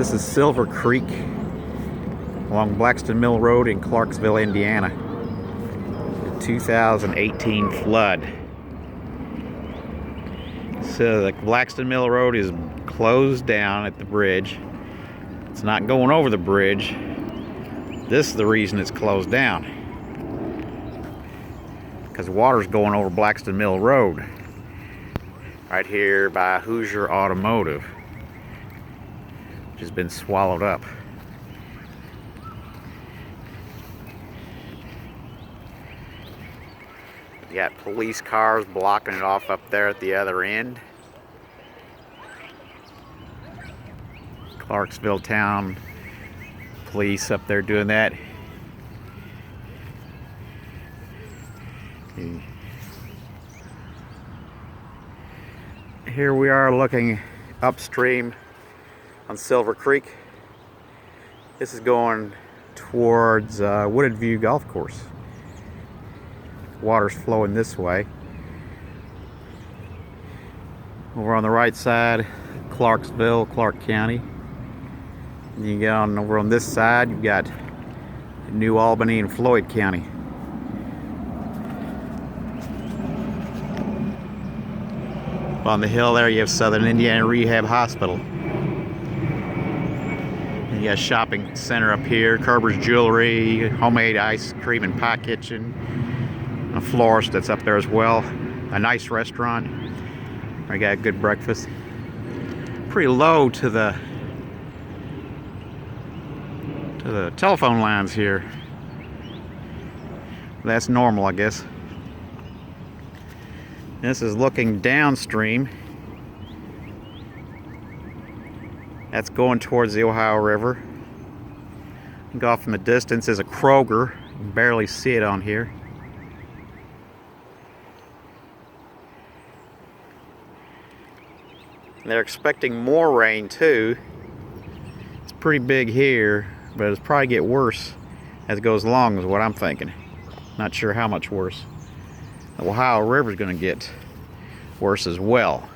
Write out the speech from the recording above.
This is Silver Creek along Blackiston Mill Road in Clarksville, Indiana. The 2018 flood. So the Blackiston Mill Road is closed down at the bridge. It's not going over the bridge. This is the reason it's closed down, because water's going over Blackiston Mill Road right here by Hoosier Automotive, which has been swallowed up. You got police cars blocking it off up there at the other end. Clarksville Town Police up there doing that. Here we are looking upstream on Silver Creek. This is going towards Wooded View Golf Course. Water's flowing this way. Over on the right side, Clarksville, Clark County. And you get on over on this side, you've got New Albany and Floyd County. On the hill there, you have Southern Indiana Rehab Hospital. And you got a shopping center up here, Kerber's Jewelry, homemade ice cream and pie kitchen, a florist that's up there as well, a nice restaurant. I got a good breakfast. Pretty low to the telephone lines here. That's normal, I guess. This is looking downstream. That's going towards the Ohio River. Look off in the distance is a Kroger. You can barely see it on here. They're expecting more rain too. It's pretty big here, but it'll probably get worse as it goes along, is what I'm thinking. Not sure how much worse. The Ohio River is going to get worse as well.